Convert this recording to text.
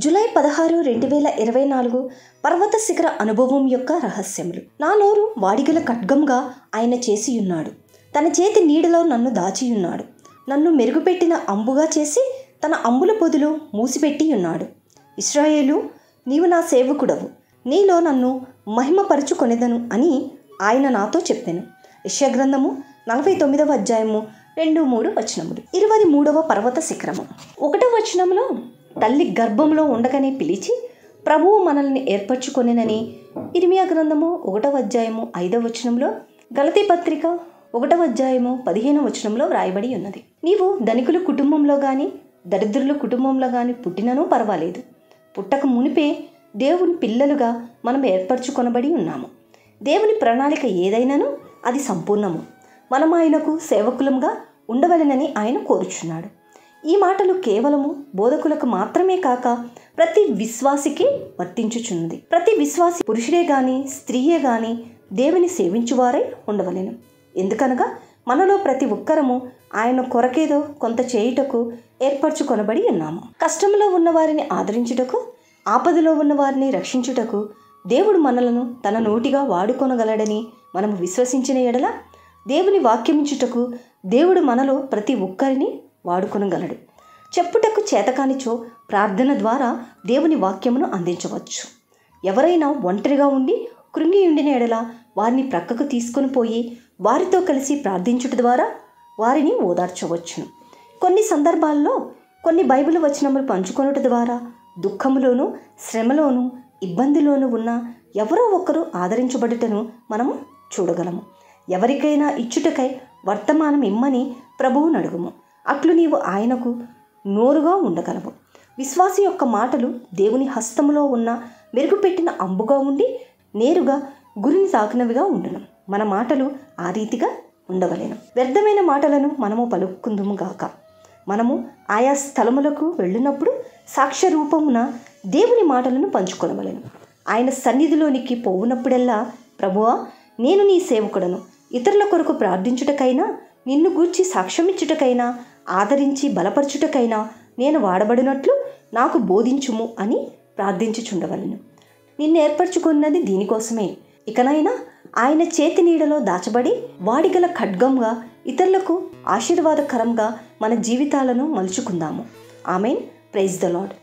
July 16, 2024 పర్వత శిఖర అనుభవం యొక్క రహస్యములు. నా నోరు వాడిగల ఖడ్గంగా ఆయన చేసియున్నాడు. తన చేతి నీడలో నన్ను దాచియున్నాడు. నన్ను మెరుగుపెట్టిన అంబుగా చేసి తన అంబుల పొదులు మూసిపెట్టి ఉన్నాడు. ఇశ్రాయేలు, నీవు నా సేవకుడవు, నీలో నన్ను మహిమపరచుకొనెదను అని ఆయన నాతో చెప్పెను. యెషయా గ్రంథము 49వ అధ్యాయము 2-3 వచనములు. 23వ పర్వత శిఖరము. 1వ వచనంలో, తల్లి గర్భంలో ఉండగానే పిలిచి ప్రభువు మనల్ని ఏర్పరచుకొనెనని ఇర్మియా గ్రంథము 1వ అధ్యాయము 5వ వచనంలో, గలతీ పత్రిక 1వ అధ్యాయము 15వ వచనంలో వ్రాయబడి ఉన్నది. నీవు ధనికుల కుటుంబంలో కానీ దరిద్రుల కుటుంబంలో కానీ పుట్టినను పర్వాలేదు, పుట్టక మునిపే దేవుని పిల్లలుగా మనం ఏర్పరచుకొనబడి ఉన్నాము. దేవుని ప్రణాళిక ఏదైనాను అది సంపూర్ణము. మనం ఆయనకు సేవకులంగా ఉండవలెనని ఆయన కోరుచున్నాడు. ఈ మాటలు కేవలము బోధకులకు మాత్రమే కాక ప్రతి విశ్వాసికి వర్తించుచున్నది. ప్రతి విశ్వాసి పురుషుడే గాని స్త్రీయే గాని దేవుని సేవించువారై ఉండవలెను. ఎందుకనగా మనలో ప్రతి ఒక్కరము ఆయన కొరకేదో కొంత చేయుటకు ఏర్పరచుకొనబడి ఉన్నాము. కష్టంలో ఉన్న వారిని ఆదరించుటకు, ఆపదలో ఉన్న వారిని రక్షించుటకు దేవుడు మనలను తన నోటిగా వాడుకొనగలడని మనము విశ్వసించిన ఎడల దేవుని వాక్యమించుటకు దేవుడు మనలో ప్రతి ఒక్కరిని వాడుకొనగలడు. చెప్పుటకు చేతకానిచో ప్రార్థన ద్వారా దేవుని వాక్యమును అందించవచ్చు. ఎవరైనా ఒంటరిగా ఉండి కృంగి ఉండిన ఎడల వారిని ప్రక్కకు తీసుకొని పోయి వారితో కలిసి ప్రార్థించుట ద్వారా వారిని ఓదార్చవచ్చును. కొన్ని సందర్భాల్లో కొన్ని బైబిల్ వచనములు పంచుకొనుట ద్వారా దుఃఖములోను, శ్రమలోను, ఇబ్బందిలోనూ ఉన్న ఎవరో ఒకరు ఆదరించబడుటను మనము చూడగలము. ఎవరికైనా ఇచ్చుటకై వర్తమానం ఇమ్మని ప్రభువును అడుగుము. అట్లు నీవు ఆయనకు నోరుగా ఉండగలవు. విశ్వాసి యొక్క మాటలు దేవుని హస్తములో ఉన్న మెరుగుపెట్టిన అంబుగా ఉండి నేరుగా గురిని తాకినవిగా ఉండును. మన మాటలు ఆ రీతిగా ఉండవలేను. వ్యర్థమైన మాటలను మనము పలుకుందుము గాక. మనము ఆయా స్థలములకు వెళ్ళినప్పుడు సాక్ష్య రూపమున దేవుని మాటలను పంచుకొనవలెను. ఆయన సన్నిధిలోనికి పోవునప్పుడల్లా, ప్రభువా, నేను నీ సేవకుడను, ఇతరుల కొరకు ప్రార్థించుటకైనా, నిన్ను గూర్చి సాక్ష్యమిచ్చుటకైనా, ఆదరించి బలపరచుటకైనా నేను వాడబడినట్లు నాకు బోధించుము అని ప్రార్థించుచుండవలెను. నిన్ను ఏర్పరచుకున్నది దీనికోసమే. ఇకనైనా ఆయన చేతి నీడలో దాచబడి వాడిగల ఖడ్గంగా ఇతరులకు ఆశీర్వాదకరంగా మన జీవితాలను మలుచుకుందాము. ఆమెన్. Praise the lord.